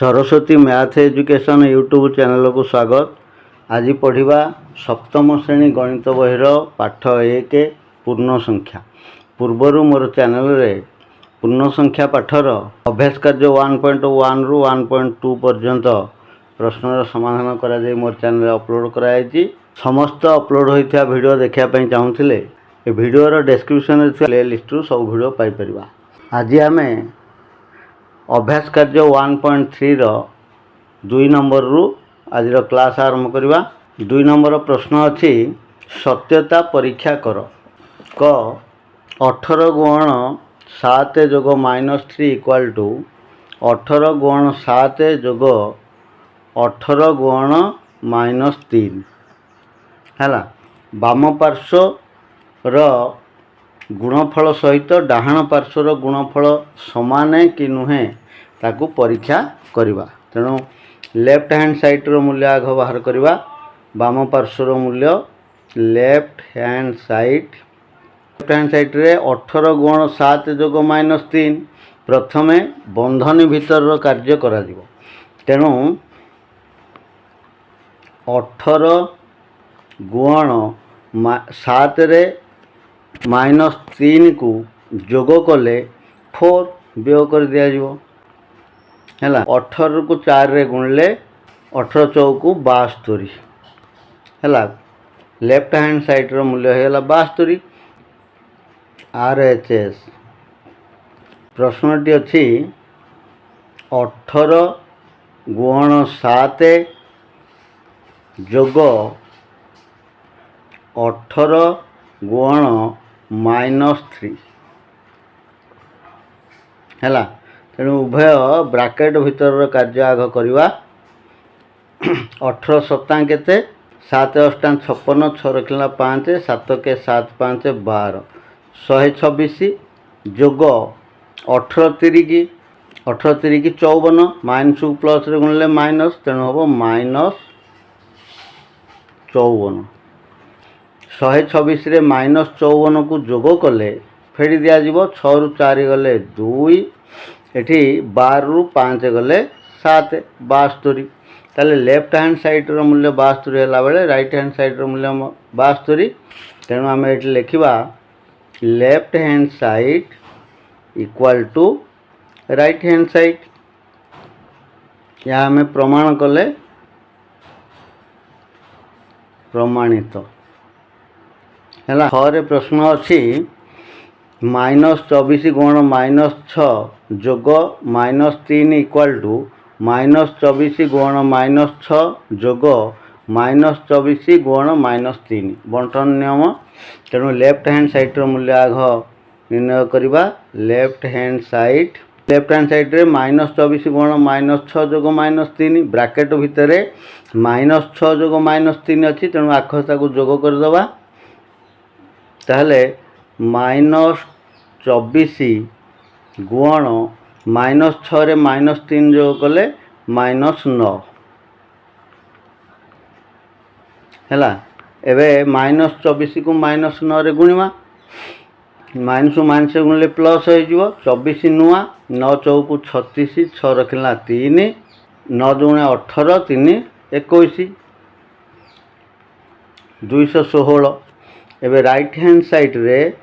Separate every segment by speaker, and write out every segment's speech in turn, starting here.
Speaker 1: Saraswati math education YouTube channel को स्वागत। आज पढ़ा सप्तम श्रेणी गणित बहिर पाठ 1 पूर्ण संख्या। पूर्वर मोर चैनल रे पूर्ण संख्या पाठर अभ्यास कार्य 1.1 रु 1.2 पर्यंत प्रश्नर समाधान करा जाय मोर चैनल अपलोड कराई। समस्त अपलोड होइथिया वीडियो देखिया पई चाहुथिले ए वीडियोर डिस्क्रिप्शन रे प्ले लिस्ट रु सब वीडियो पाई परिबा। आज आमे अभ्यास कार्य 1.3 रो 2 नंबर रु आज क्लास आरंभ करवा। 2 नंबर प्रश्न अच्छी सत्यता परीक्षा कर। क 18 गुण 7 जोग -3 इक्वल टू 18 गुण 7 जोग 18 गुण -3 है। बाम पार्श्व रो गुणफल सहित डाहाण पार्श्वर गुणफल समान कि नुहे ताकू परीक्षा करवा। तेणु लेफ्ट हैंड साइड रो मूल्य आग बाहर करवा। बाम पार्श्वर मूल्य लेफ्ट हैंड साइड रे 18 गुण 7 जोग -3 प्रथमे बंधनी भीतर कार्य करा दिबो। तेणु 18 गुण 7 रे -3 को जोग कले 4 व्यय कर दिया जिवो है। 18 को 4 रे गुणले 18 चौकू 72 है। लेफ्ट हैंड साइड रो मूल्य है 72। RHS प्रश्नटी अच्छी 18 गुण 7 जोग 18 गुण -3 है। तेणु उभय ब्राकेट भीतर कार्य आग करवा। 18 सत्ता केते 7 8 56 6 रखला 5 7 के 7 5 12 126 जोग 18 3 54 माइनस प्लस रे गुणले माइनस तेणु हम -54। 126 रे -54 को जोग कले फेरी दिया जिवो 6 रु 4 गले 2 एठी 12 रु 5 गले 7 72। ताले लेफ्ट हैंड साइड रो मूल्य 72 हैला बेले राइट हैंड साइड रो मूल्य 72। तेणु आम एठी लिखिबा left hand side equal to right hand side. या हमें प्रमाण कले प्रमाणित है। 6 प्रश्न अच्छी -24 गुण -6 जोग -3 इक्वल टू -24 गुण -6 जोग -24 गुण -3 बंटन नियम। तेणु लेफ्ट हैंड साइड रो मूल्य आग निर्णय करवा। लेफ्ट हैंड साइड रे -24 गुण -6 जोग -3 ब्राकेट भितर -6 जोग -3 अच्छी। तेणु आखता को जोग करदे ताहले -24 गुण -6 रे -3 जोग कले -9 है। एबे -24 को -9 रे गुणिमा माइनस माइनस गुणले प्लस हो 24 नुआ 9 चौकू 36 6 रखला 3 9 दुणे 18 3 21 216। एबे राइट हैंड साइड रे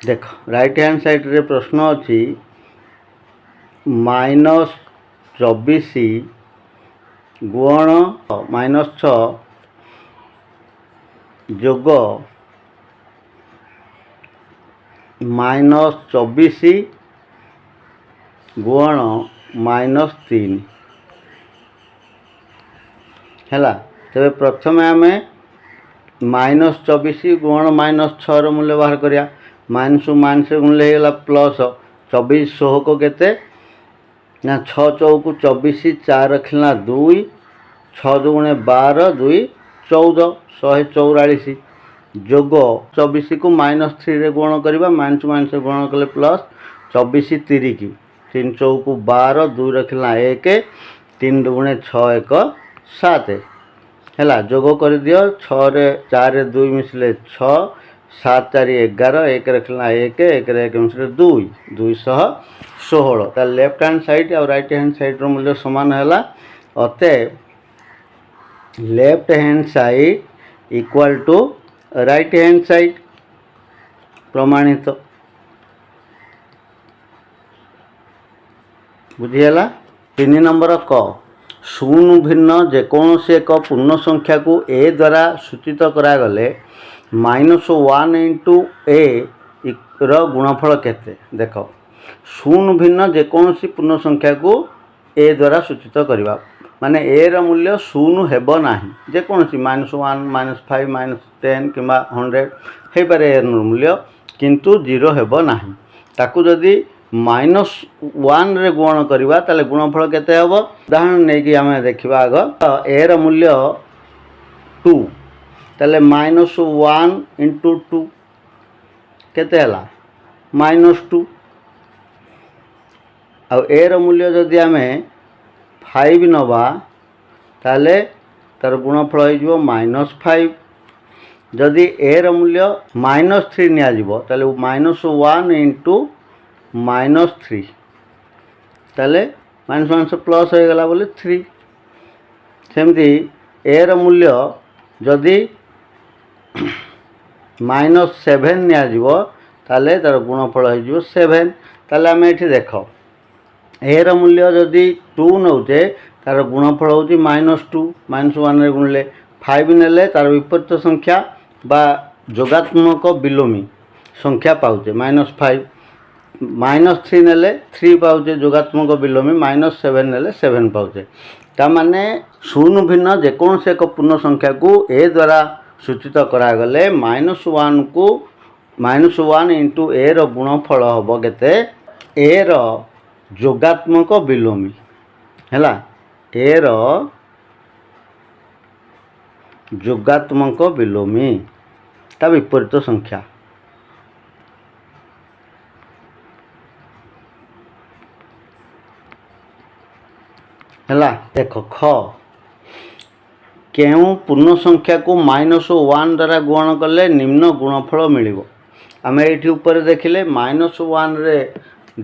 Speaker 1: देख राइट हैंड साइड रे प्रश्न अच्छी -24 गुण -6 जोग -24 गुण -3 है। तेरे प्रथम आम -24 गुण -6 रो मूल्य बाहर करिया। माइनस माइनस गुणले प्लस 24 16 केते ना 6 चौकू 24 4 रखला 2 6 दुणे 12 2 14 144 जोग 24 को -3 रे गुण करवा। माइनस माइनस गुण कले प्लस 24 3 की 3 चौकू 12 2 रखला 1 3 दुणे 6 1 7 है। जोग कर दियो 6 रे 4 रे 2 मिसले 6 सात चारि 11 एक रखना एक एक एक मिश्र 2 216 तार लेफ्ट हैंड साइड और राइट हैंड साइड मूल्य समान है अतएव left hand side equal to right hand side प्रमाणित बुझीगला। 3 नंबर क शून्य भिन्न जेकोसी एक पूर्ण संख्या को ए द्वारा सूचित करागले -1 इंटू ए गुणफल केते देख शून्य भिन्न जेकोसी पूर्ण संख्या को ए द्वारा सूचित करवा माने ए र मूल्य शून्य हेब नाही जेकोसी -1 -5 -10 कि 100 हे पारे ए मूल्य किंतु 0 हेब नाही ताकू जदि -1 रे गुण करवा ताले गुणफल केते हबो उदाहरण नै कि हमें देखिबा आग ए र मूल्य 2 ताले -1 इंटू 2 केते हला -2 आ ए र मूल्य जदि हमें 5 नवा ताले तार गुणफल हो -5 जदि ए र मूल्य -3 निया जिवो ताले -1 इंटू -3 ताले -1 प्लस हो गला बोले 3 सेमती ए र मूल्य जदि -7 निया जिवो ताले तार गुणफल हो 7 ताले आम ये देख ए र मूल्य जदि 2 नौचे तार गुणफल हो -2 -1 रे गुणले 5 नेले तार विपरीत संख्या बा जोगात्मक बिलोमी संख्या पाउचे -5 -3 नेले 3 पाउचे जोगात्मक बिलोमी -7 नेले 7 पाउचे तामाने शून्य भिन्न जेकोसी एक पूर्ण संख्या को ए द्वारा सूचित करागले -1 को -1 इंटू ए रो गुणफल हम केते ए रो जोगात्मक बिलोमी हैला ए रो जोगात्मक बिलोमी ता विपरीत संख्या हैला देख ख केउ पूर्ण संख्या को -1 द्वारा गुण कले निम्न गुणफल मिलिबो आमे एठी ऊपर देखिले -1 रे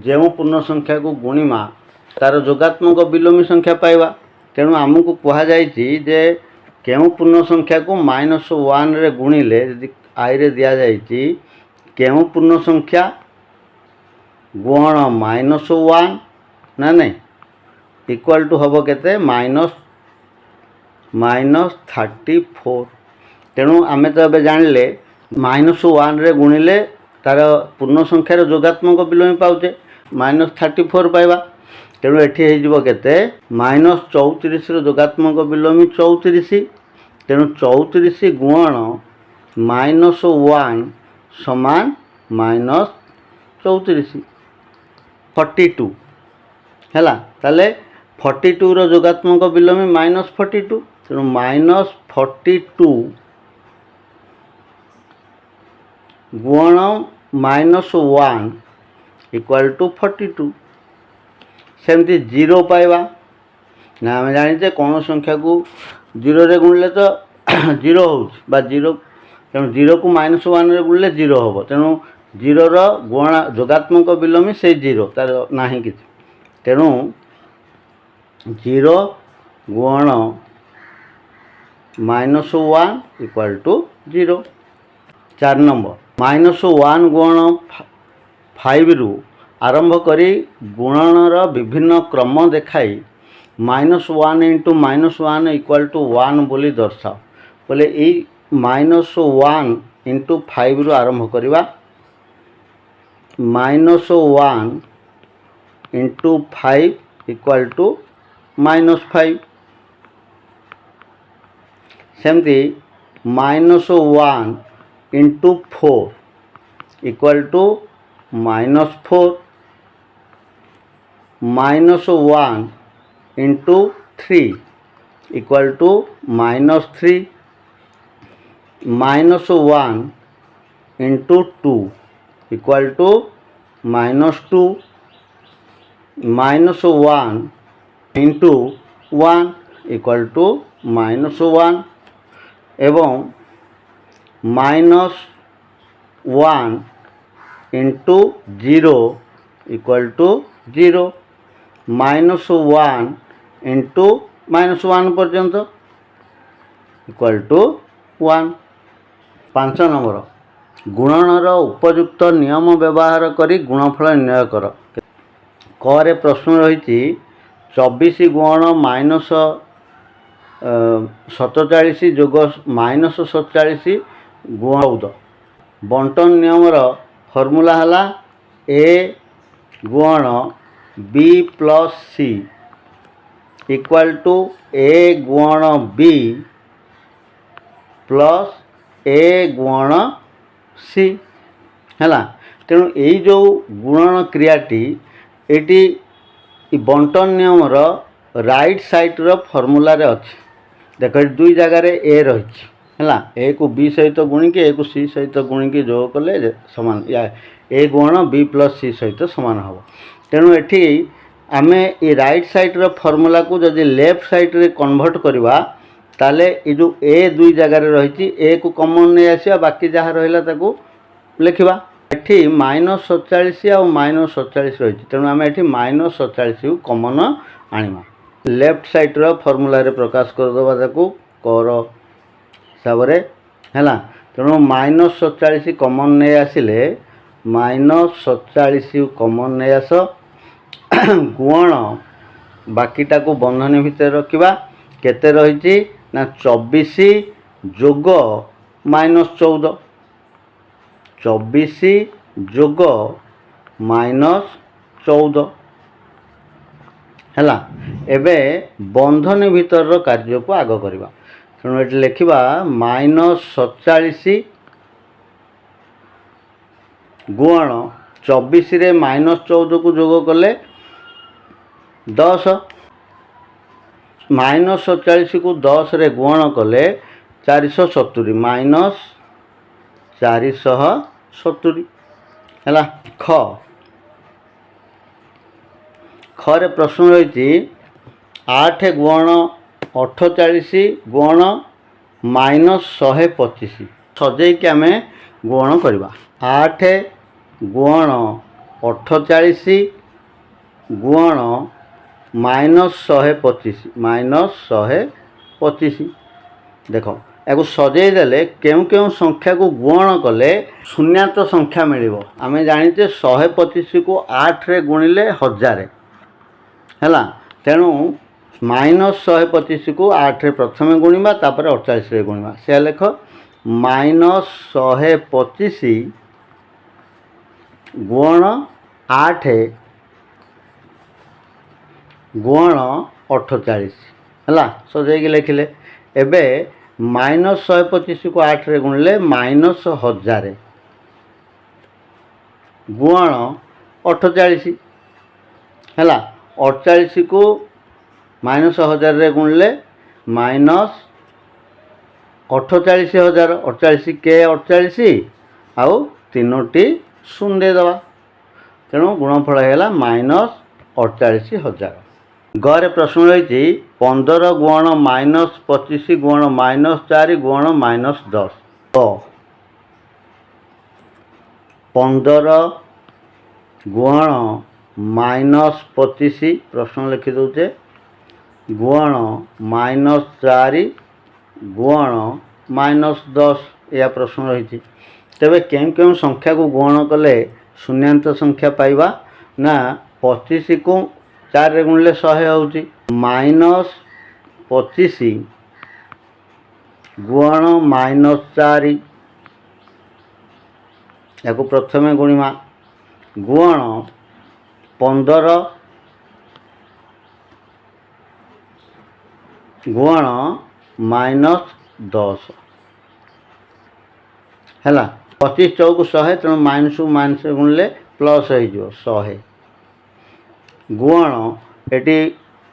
Speaker 1: जेउ पूर्ण संख्या को गुणिमा तार जोगात्मक बिलोमी संख्या पाइबा तेणु आमको कहा जायछि जे केउ पूर्ण संख्या को -1 रे गुणिले यदि आई रे दिया जायछि केउ पूर्ण संख्या गुण -1 ना नहीं इक्वल टू हम केते -34 तेणु आमे तो ए जानिले -1 रे गुणिले तार पूर्ण संख्यार जोगात्मक बिलोमी पाउचे -34 पाइबा तेणु एठी हो केते -34 रो जोगात्मक बिलोमी 34 तेणु 34 गुण -1 समान -34 42 हैला ताले 42 रो जोगात्मक बिलोमी -42 तेणु -42 गुण -1 इक्वल टू 42 सेमती 0 पाइबा ना आम जाने कौन संख्या को 0 रे गुणले तो 0 हो 0 तेणु 0 को -1 रे गुणले 0 हम तेणु 0 रो गुण जोगात्मक बिलोमी से 0 तार नाही कि तेणु 0 गुण -1 इक्वल टू 0। 4 नंबर -1 गुण 5 रु आरंभ करी गुणनर विभिन्न क्रम देखाई -1 इंटू -1 इक्वल टू 1 बोली दर्शाओ बोले -1 इंटू 5 रु आरंभ करवा -1 इंटू 5 इक्वल टू -5 सेमती -1 into 4 equal to -4 -1 into 3 equal to -3 -1 into 2 equal to -2 -1 into 1 equal to -1 एवं 1 इंटू 0 इक्वल टू 0 -1 इंटू -1 पर्यंत इक्वल टू 1। 5 नंबर गुणनर उपयुक्त नियम व्यवहार करी गुणफल निर्णय कर। क रे प्रश्न रही 24 गुण माइनस 47 जोग माइनस 47 गुण 14। बंटन नियमर फॉर्मूला हला ए गुण B plus C equal to A गुण बी प्लस ए गुण सी है। तेणु यही जो गुणन क्रियाटी एटी बंटन नियमर राइट साइड रो फॉर्मूला रे अच्छी। देख दुई जगार ए रही है, ए को बी सहित गुणिकी ए को सी सहित गुणिकी जोग कले सामान या ए गुण बी प्लस सी सहित सामान हम। तेणु एठी आमे ये राइट साइड रो फॉर्मूला को जदि लेफ्ट साइड रे कन्वर्ट करवा ताले ये जो ए दुई जगार रही ए को कॉमन नहीं आसिया बाकी जहाँ रहा ताको लिखा। एठी -47 आ -47 रही तेणु आम एठी -47 को कॉमन आनिमा। लेफ्ट साइड रो फॉर्मूला रे प्रकाश करदबा ताको कर हिसाब रे हैला। तेणु -47 कॉमन नहीं आसिले -47 कॉमन नहीं आस गुण बाकीटा को बंधनी भितर रखा केते रही ना 24 जोग -14 24 जोग -14 है। एबे बंधनी भितर कार्य को आग करवा। तेणु ये लिखा -47 गुण 24 रे -14 को जोग कले 10 -47 को 10 रे गुण कले 470 -470 है। ख रे प्रश्न रही 8 गुण 48 गुण -125 सजेक आम गुण करवा। 8 गुण 48 गुण -125 देख या सजे देले केउ केउ संख्या को गुण कले शून्यात संख्या मिलिबो। आमे जानिते 125 को 8 रे गुणिले 1000 है। तेणु -125 को 8 रे प्रथमे गुणिबा तापर 48 रे गुणिबा। से लेख -125 गुण 8 गुण 48 है सजेक लिखिले। एबे -125 को 8 रे गुणिले -1000 गुण 48 है। 48 को -1000 रे गुणिले -48,000 48 के 48 आउ तीनोटी शून्य दे दवा। तेणु गुणफल है -48,000। गरे प्रश्न रही 15 गुण -25 गुण -4 गुण -10। तो 15 गुण -25 प्रश्न लिखि दौचे गुण -4 गुण -10 या प्रश्न रही। तेबे केउ केउ संख्या को गुण कले शून्यांत संख्या पाइबा ना 25 को 4 रे गुणिले 100 होउची -25 गुण -4 या प्रथमे गुणिमा गुण 15 गुण -10 है। 25 चौक 100 तेणु माइनस माइनस गुणिले प्लस हो 100 गुण एटी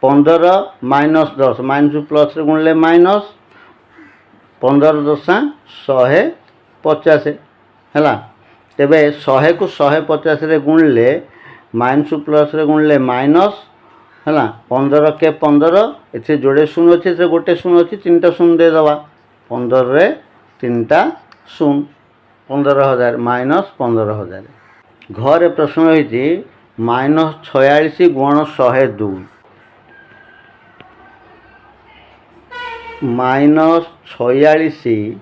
Speaker 1: 15 -10 माइनस प्लस गुणिले माइनस 15 दशा 150 है। तेबे 100 को 150 रे गुणिले माइनस प्लस रे गुणिले माइनस है। 15 के 15 इसे जोड़े शून्य अच्छे से गोटे शून्य अच्छी 3टा शून्य दे दवा 15 रे 3टा शून्य 15,000 माइनस 15,000। घरे प्रश्न रही माइनस 46 गुण 102 माइनस 46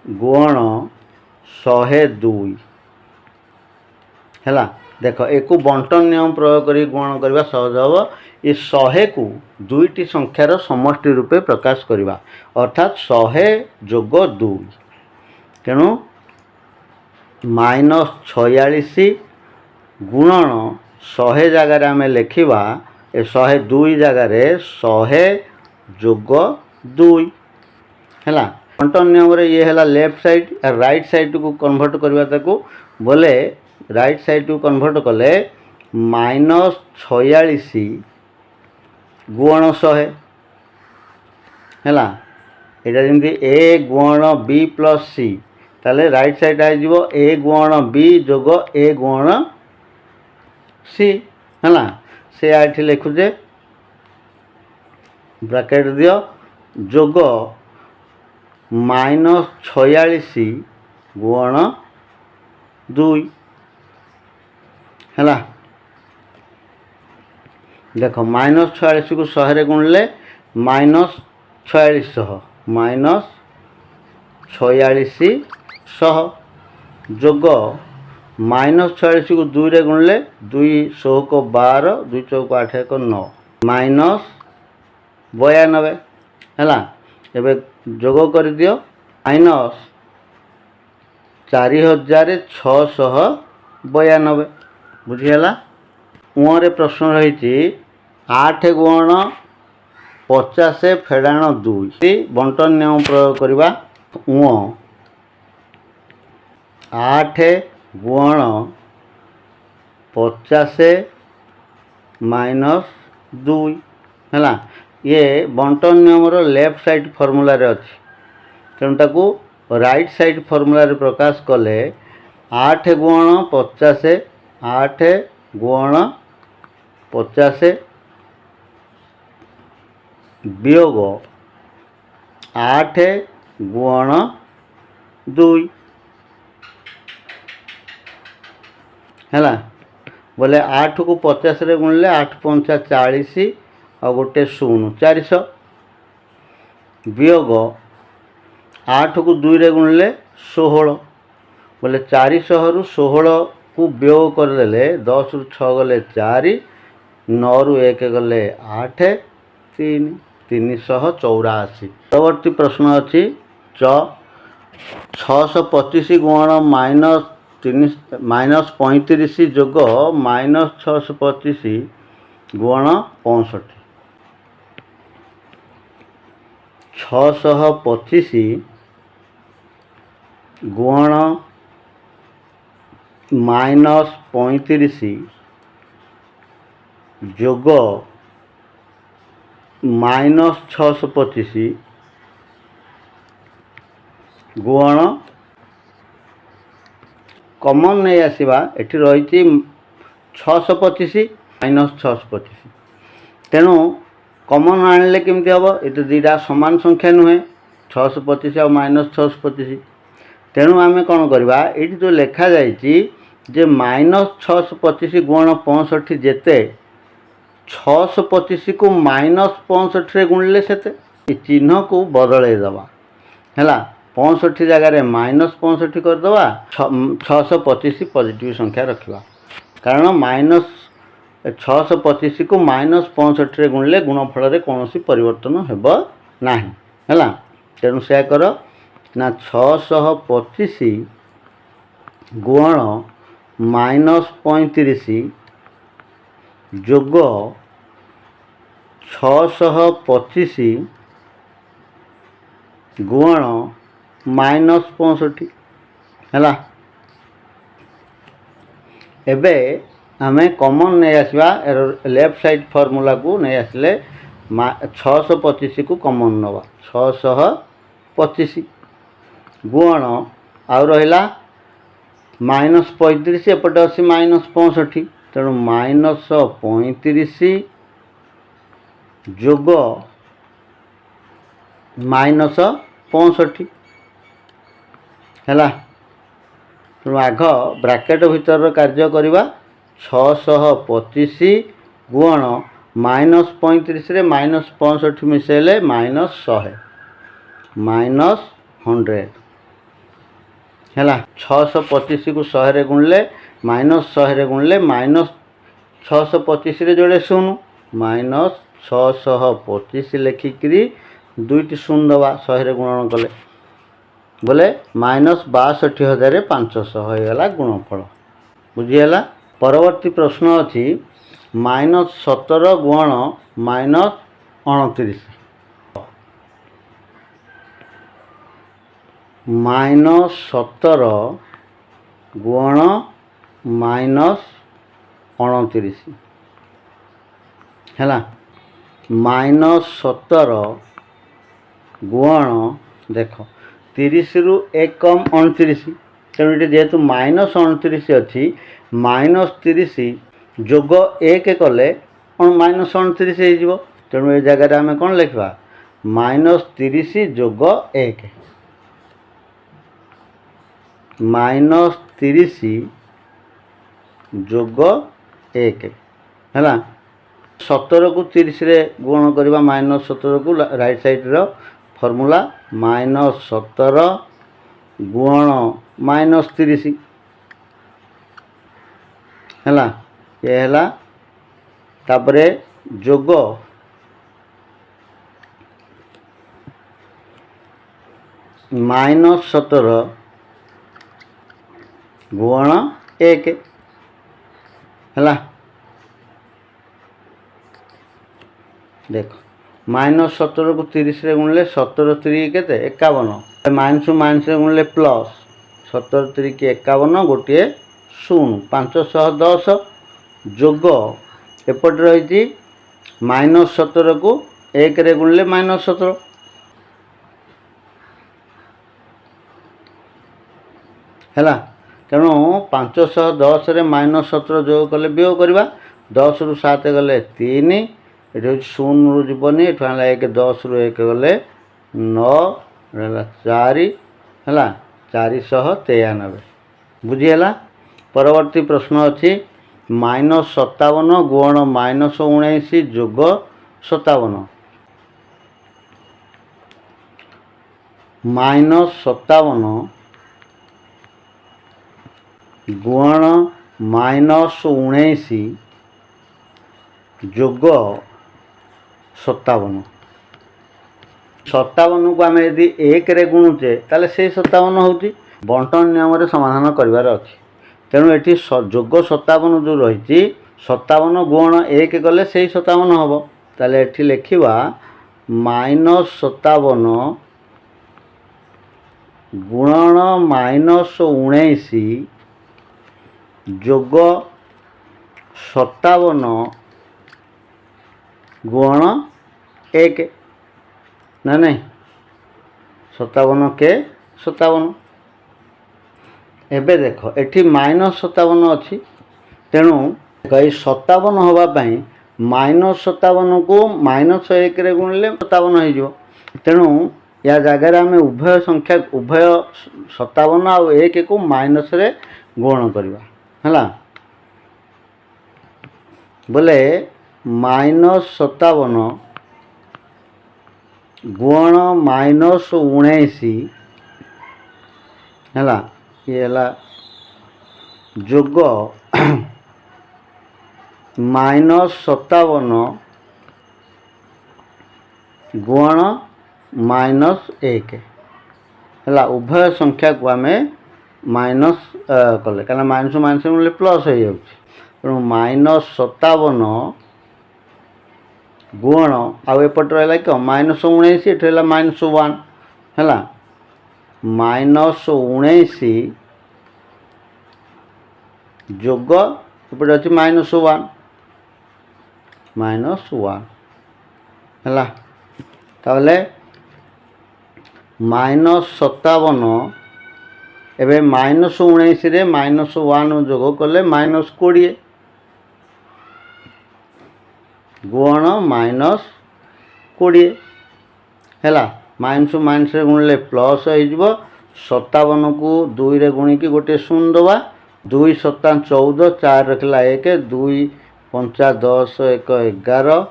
Speaker 1: गुण 102 है। देख एक बंटन नियम प्रयोग कर गुण करने सहज हम। ये 100 को दुईटी संख्यार समष्टि रूपे प्रकाश करवा अर्थात 100 जोग 2 तेणु माइनस 46 गुणन 100 जगार आम लिखा 102 जगार 100 जोग 2 है। बंटन नियम ये है लेफ्ट साइड राइट साइड को कन्वर्ट करवा बोले राइट साइड को कन्वर्ट कले माइनस 46 गुण 100 है। यहाँ जमी ए गुण बी प्लस सी ताले राइट साइड आइजो ए गुण बी जोग ए गुण सी है। से आठ लिखुचे ब्रैकेट दियो जोग माइनस 46 गुण 2 है। देख माइनस 46 को 100 गुणले माइनस 4600 माइनस 4600 जोग माइनस 46 को 2 रे गुणले 2 100 को 12 2 चौक 8 1 9 माइनस 92 है। एबे जोग कर दियो माइनस 4692 बुझीगला। उरे प्रश्न रही 8 गुण 50 फेड़ाण 2 बंटन नियम प्रयोग करवा। 8 गुण 50 माइनस 2 है। ये बंटन नियम लेफ्ट साइड फॉर्मूला रे अच्छी तेणु राइट साइड फॉर्मूला रे प्रकाश कले 8 गुण 50 8 गुण 50 वियोग 8 गुण 2 है। बोले 8 को 50 रे गुणले 8 पंचा 40 और गोटे 0 400 वियोग 8 को 2 रे गुणले 16 बोले 400 रु 16 को वियोग करदे 10 रु 6 गले 4 9 रु 1 गले 8 3 384। परवर्ती प्रश्न अच्छी 625 गुण माइनस 35 जोग माइनस 625 गुण 65 625 गुण माइनस 35 जोग माइनस 625 गुण कमन नहीं आसवा एटी रही 625 माइनस 625 तेणु कमन आणले केमती हम ये तो दुईटा सामान संख्या नुहे 625 और माइनस 625 तेणु आम कौन करवा ये जो लिखा जाए माइनस 625 गुण 65 जेते 625 को माइनस 65 गुणले से चिन्ह को बदल दवा है 65 जगार माइनस 65 करदे 625 पॉजिटिव संख्या रखा कारण माइनस 625 को माइनस 65 गुणले गुणफल में कौन परिवर्तन हेब ना है। तेणु से कर ना 625 गुण माइनस 35 जोग 625 गुण माइनस 65 है। एबे आम कमन नहीं आसवा लेफ्ट साइड फॉर्मूला को नहीं आसले 625 को कमन नवा 625 गुण आउ रहा माइनस 35 एपटे अच्छी माइनस 65 तेणु माइनस 35 जोग माइनस 65 है। ତେଣୁ ଆଗ ବ୍ରାକେଟ୍ ଭିତରର କାର୍ଯ୍ୟ କରିବା। 625 ଗୁଣନ -35ରେ -65 ମିଶାଇଲେ -100 -100 ହେଲା। 625 କୁ 100 ଗୁଣିଲେ -100 ଗୁଣିଲେ -625 ଯୋଡ଼େ 0 -625 ଲେଖିକିରି 2ଟି 0 ଦେବା 100 ଗୁଣନ କଲେ ବୋଲେ -62,500 ହୋଇଗଲା ଗୁଣଫଳ। ବୁଝିହେଲା। ପରବର୍ତ୍ତୀ ପ୍ରଶ୍ନ ଅଛି -17 ଗୁଣନ -29 -17 ଗୁଣନ -29 ହେଲା। -17 ଗୁଣନ ଦେଖ 30 ରୁ 1 କମ୍ 29, ତେଣୁ ଏଠି ଯେହେତୁ -29 ଅଛି -30 ଯୋଗ 1 କଲେ -29 ହେଇଯିବ। ତେଣୁ ଏ ଜାଗାରେ ଆମେ କ'ଣ ଲେଖିବା -30 ଯୋଗ 1 -30 ଯୋଗ 1 ହେଲା। 17 କୁ 30 ରେ ଗୁଣ କରିବା -17 କୁ ରାଇଟ୍ ସାଇଡ଼୍ର ଫର୍ମୁଲା -17 ଗୁଣନ -30 ହେଲା। ଏ ହେଲା। ତାପରେ ଯୋଗ -17 ଗୁଣନ 1 ହେଲା। ଦେଖ -17 କୁ 30 ରେ ଗୁଣିଲେ 17 3 କେତେ 51, ମାଇନସ୍ ମାଇନସ୍ ରେ ଗୁଣିଲେ ପ୍ଲସ୍ 17 3 51 ଗୋଟିଏ 0 510 ଯୋଗ ଏପଟେ ରହିଛି -17 କୁ 1 ରେ ଗୁଣିଲେ -17 ହେଲା। ତେଣୁ 510 ରେ -17 ଯୋଗ କଲେ ବିয়োଗ କରିବା। 10 ରୁ 7 ଗଲେ 3, ଏଠି ହେଉଛି 0 ରୁ ଯିବନି, ଏଠୁ ହେଲା 1, 10 ରୁ 1 ଗଲେ 9 ହେଲା 4 ହେଲା 493। ବୁଝିହେଲା। ପରବର୍ତ୍ତୀ ପ୍ରଶ୍ନ ଅଛି -57 ଗୁଣନ -19 ଯୋଗ 57 -57 ଗୁଣନ -19 ଯୋଗ 57। 57 କୁ ଆମେ ଯଦି 1 ରେ ଗୁଣୁଛେ ତାହେଲେ ସେଇ 57 ହେଉଛି। ବଣ୍ଟନ ନିୟମରେ ସମାଧାନ କରିବାର ଅଛି। ତେଣୁ ଏଠି ଯୋଗ 57 ଯେଉଁ ରହିଛି 57 ଗୁଣନ 1 କଲେ ସେଇ 57 ହେବ। ତାହେଲେ ଏଠି ଲେଖିବା -57 ଗୁଣନ -19 ଯୋଗ 57 ଗୁଣନ 1 ନା ନାହିଁ 57 କେ 57। ଏବେ ଦେଖ ଏଠି -57 ଅଛି, ତେଣୁ ଏଇ 57 ହେବା ପାଇଁ -57 କୁ -1 ରେ ଗୁଣିଲେ 57 ହେଇଯିବ। ତେଣୁ ୟା ଜାଗାରେ ଆମେ ଉଭୟ 57 ଆଉ 1 କୁ ମାଇନସ୍ ରେ ଗୁଣନ କରିବା ହେଲା। ବୋଲେ -57 ଗୁଣନ -19 ହେଲା। ଇଏ ହେଲା ଯୋଗ -57 ଗୁଣନ -1 ହେଲା। ଉଭୟ ସଂଖ୍ୟାକୁ ଆମେ ମାଇନସ୍ କଲେ, କାରଣ ମାଇନସ୍ ମାଇନସ୍ ମିଳିଲେ ପ୍ଲସ୍ ହେଇଯାଉଛି। ତେଣୁ -57 ଗୁଣନ ଆଉ ଏପଟେ ରହିଲା କି -19, ଏଠି ହେଲା -1 ହେଲା। -19 ଯୋଗ ଏପଟେ ଅଛି -1 ହେଲା। ତାହେଲେ -57 ଏବେ -19 ରେ -1 ଯୋଗ କଲେ -20 ଗୁଣନ -20 ହେଲା। ମାଇନସ୍ ମାଇନସ୍ ରେ ଗୁଣିଲେ ପ୍ଲସ୍ ହେଇଯିବ, 57 को 2 रे गुणिकी गोटे शून्य दबा 2 7 14 4 रखला 1 2 5 10 1 11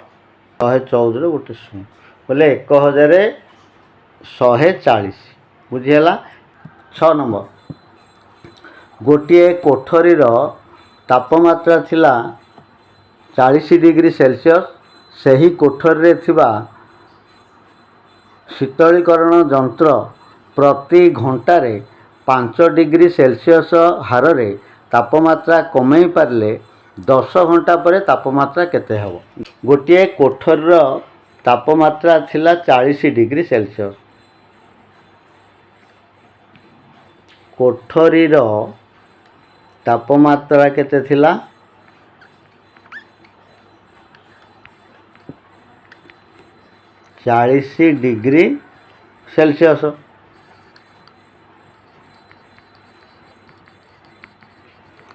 Speaker 1: 114 रे गोटे शून्य बोले 1140 बुझीगला। 6 नंबर गोटे कोठरीर तापमात्रा थिला 40 डिग्री सेल्सियस सही कोठरी थिबा शीतलीकरण यंत्र प्रति घंटारे 5 डिग्री सेल्सियस हार रे तापमात्रा कमई पारे 10 घंटा पर तापमात्रा केते हबो। गोटे कोठरीर तापमात्रा थिला 40 डिग्री सेल्सियस कोठरीर तापमात्रा केते थिला 40 डिग्री सेल्सियस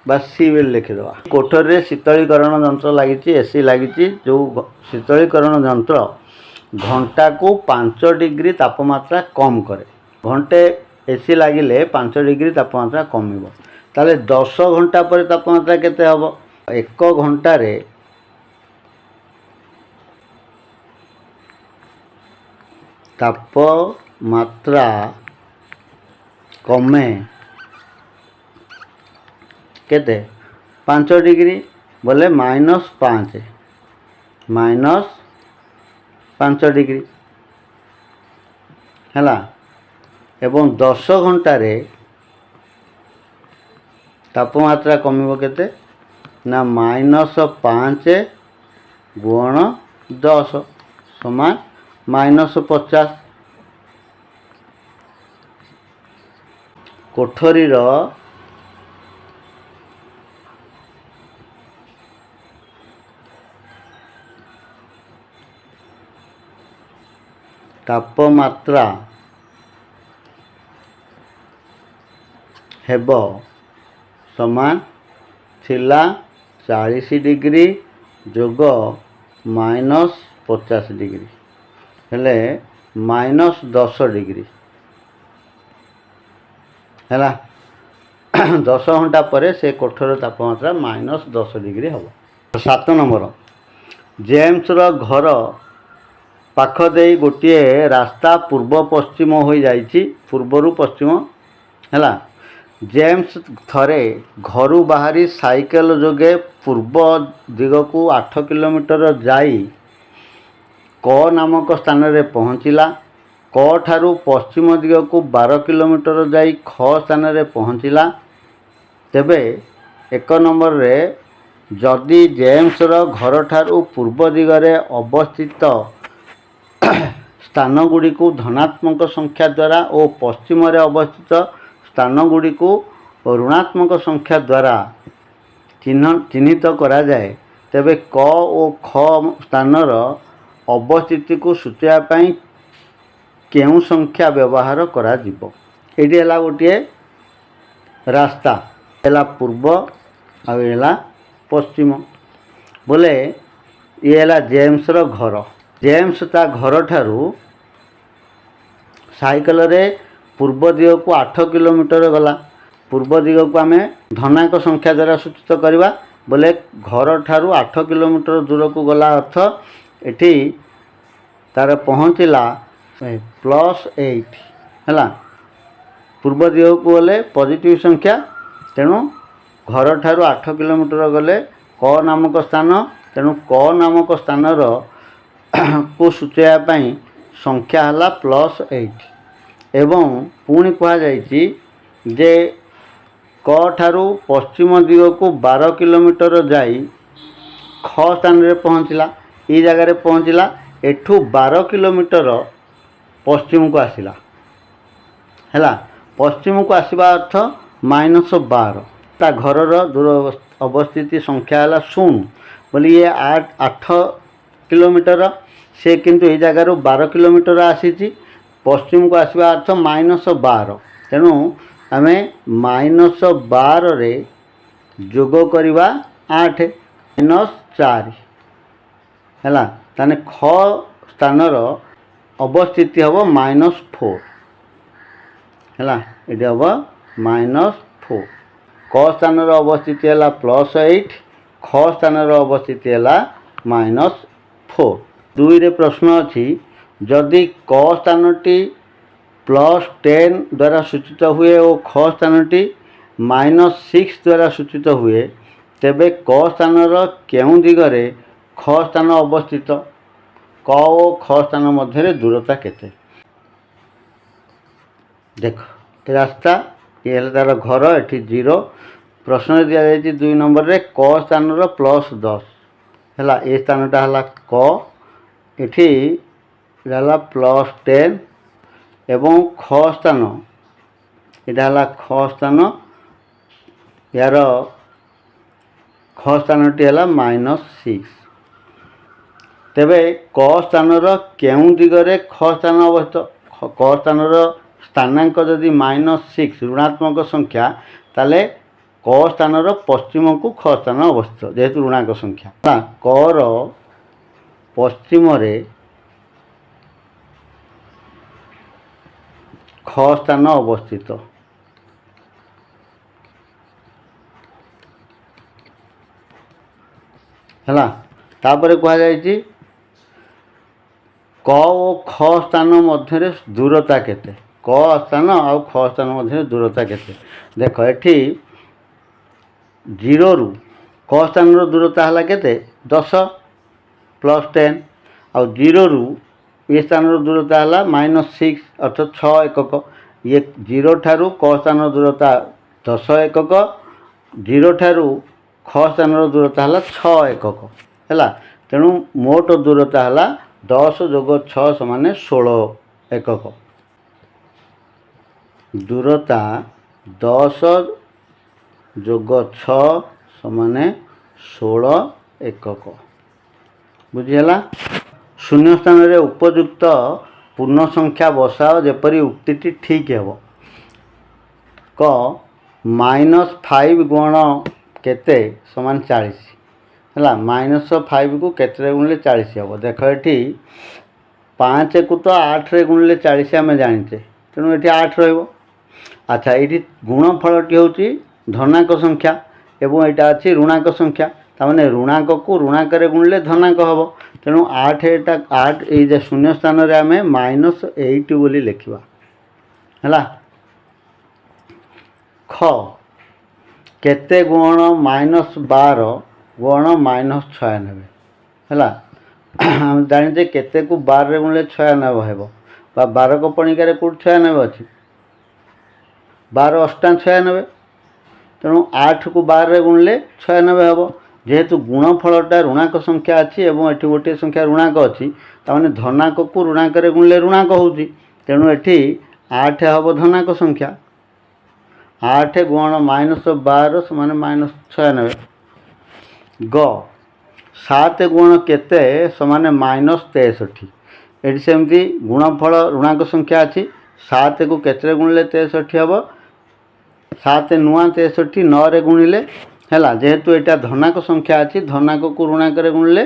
Speaker 1: बस सी बेल लिखिदेवा। कोठरी रे शीतलीकरण यंत्र लगी एसी लगी जो शीतलीकरण यंत्र घंटा को 5 डिग्री तापमात्रा कम करे घंटे एसी लगिले 5 डिग्री तापमात्रा कमिबो ताले 10 घंटा पर तापमात्रा केते हबो 1 घंटा रे तापमात्रा कमे केते 5 डिग्री बोले -5 डिग्री हैला एवं 10 घंटा रे तापमात्रा कमिबो केते ना -5 गुण 10 समान -50 कोठरीर तापमात्रा हेबो समान थिला 40 डिग्री जोग -50 डिग्री हेले -10 डिग्री हैला 10 घंटा पर से कोठर तापमात्रा -10 डिग्री हम। 7 नंबर जेम्स रो घर पाख दे गोटे रास्ता पूर्व पश्चिम हो जाइछि पूर्वरु पश्चिम हैला जेम्स थरे घर बाहरी साइकेल जोगे पूर्व दिग को 8 किलोमीटर जाई क नामक स्थान रे पहुँचला क ठारू पश्चिम दिग को 12 किलोमीटर जाई ख स्थान रे पहुँचला तेबे 1 नंबर रे जदि जेम्स रो घर ठारू पूर्व दिगरे अवस्थित स्थान गुड़ी को धनात्मक संख्या द्वारा और पश्चिम रे अवस्थित स्थान गुड़ी को ऋणात्मक संख्या द्वारा चिन्हित करा जाए तेबे क और ख स्थानर अवस्थिति को सूचया पाई केउ संख्या व्यवहार करा जिवो। एटी हला गोटे रास्ता हला पूर्व आ हला पश्चिम बोले ये हला जेम्स रो घर जेम्स ता घर ठारू साइकेल रे पूर्व दिग को 8 किलोमीटर गला पूर्व दिग को आम धनाक संख्या द्वारा सूचित करवा बोले घर ठारू 8 किलोमीटर दूर को गला अर्थ एठी तार पहुँचला +8 है पूर्व दिग को गले पॉजिटिव संख्या तेणु घर ठारू 8 किलोमीटर गले क नामक स्थान तेणु क नामक स्थान को सूचया पाई संख्या हला +8 एवं पुणी कहा जाइछि जे क ठारू पश्चिम दिग को 12 किलोमीटर जाई ख स्थान रे पहुँचला ये जगह रे पहुँचला एठू 12 किलोमीटर पश्चिम को आसिला हैला पश्चिम को आसवा अर्थ -12 ता घरर दूर अवस्थिति संख्या है 0 बोली ये 8 किलोमीटर से किंतु ये जगार 12 किलोमीटर आसी पश्चिम को आसवा अर्थ -12 तेणु आम -12 रे जोग करवा 8 -4 है ताने ख स्थानर अवस्थिति हम -4 है ये हम -4 क स्थान अवस्थिति है +8 ख स्थान अवस्थिति है -4 दुई रे प्रश्न अच्छी जदि क स्थानटी +10 द्वारा सूचित हुए और ख स्थानटी -6 द्वारा सूचित हुए तेबे क स्थानर केउं दिगरे ख स्थान अवस्थित क और ख स्थान मध्य दूरता केते देख रास्ता ये तार घर एटी 0 प्रश्न दि जाए 2 नंबर रे क स्थान +10 है ए स्थानटा है क एठी +10 एवं ख स्थान यहाँ ख स्थान यार ख स्थानटी है -6 तेबे क स्थानर केउं दिगरे ख स्थान अवस्थित क स्थानर स्थानांक जदि -6 ऋणात्मक संख्या ताले क स्थानर पश्चिम को ख स्थान अवस्थित जेहेतु ऋणात्मक संख्या क र पश्चिम रे ख स्थान अवस्थित है तापर कहुई क और ख स्थान मध्य दूरता केते क स्थान आ ख स्थान मध्य दूरता केते देख एठी 0 रु क स्थान दूरता है केते 10 +10 आ 0 रु ये स्थान दूरता है -6 अर्थात 6 एकक ये 0 ठारू क स्थान दूरता 10 एकक 0 ठारू ख स्थान दूरता है 6 एकक है तेणु मोट दूरता है 10 + 6 = 16 एकक दूरता 10 + 6 = 16 एकक बुझीगला शून्य स्थान रे उपयुक्त पूर्ण संख्या बसाओ जेपरी उक्ति ठीक है क -5 गुण केते समान 40 है -5 को केते गुणले 40 हम देख ये 5 को तो 8 रे गुणले 40 आम जाचे तेणु ये 8 रो अच्छा ये गुणफलटी हूँ धनाक संख्या एवं यहाँ अच्छी ऋणाक संख्या ताने ऋणाक को ऋणाक गुणले धनाक हम तेणु 8 एटा 8 ये शून्य स्थान रे आम -8 बोली लिखा है ख केते गुण -12 गुण -96 है हम जाने केते को 12 गुणले 96 हेब 12 को पणिकार कौट 96 अच्छी 12 8 96 तेणु 8 को 12 गुणले 96 हेब जेहेतु गुणफलटा ऋणाक संख्या अच्छी एवं ये गोटे संख्या ऋणाक अच्छी ताने धनाक को ऋणाक गुणले ऋणाक होती तेणु ये 8 हम धनाक संख्या 8 गुण -12 = -96 ग 7 गुण केते समान -63 ये सेमती गुणफल ऋणाक संख्या अच्छी 7 को केते गुणले 63 हम 7 नुआ 63 9 रे गुणिले है जेहेतु यहाँ धनाक संख्या अच्छी धनाक को ऋणाक गुणिले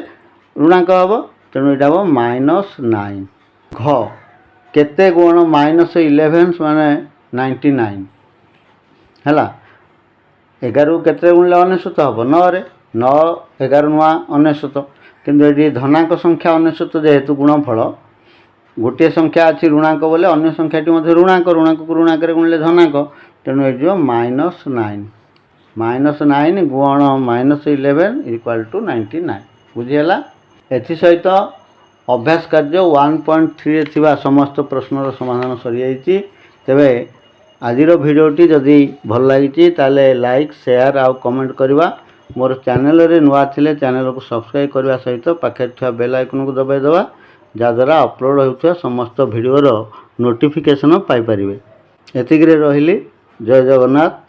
Speaker 1: ऋणाक हम तेणु यहाँ हम -9 घ केते गुण -11 माने 99 है 11 केते गुणिले 99 हम 9 रे 9 11 नुआ 99 किंतु ये धनाक संख्या 99 जेहेतु गुणफल गोटे संख्या अच्छी ऋणाक बोले अन्य संख्याटी ऋणाक ऋणाक को ऋणाक गुणिले धनाक तेणु ये -9 गुण -11 = 99 बुझीगला एथि सहित अभ्यास कार्य 1.3 थिबा समस्त प्रश्नर समाधान सरी जाइए तेबे आजिर भिडियोटी जदि भल लगी ताले लाइक शेयर आउ कमेंट करवा मोर चैनल रे नुआ थिले चैनल को सब्सक्राइब करने सहित पाखे था बेल आइकन को दबाई देवा जहाँद्वारा अपलोड होता समस्त भिडियोर नोटिफिकेशन पाइपर एतिक रही जय जगन्नाथ।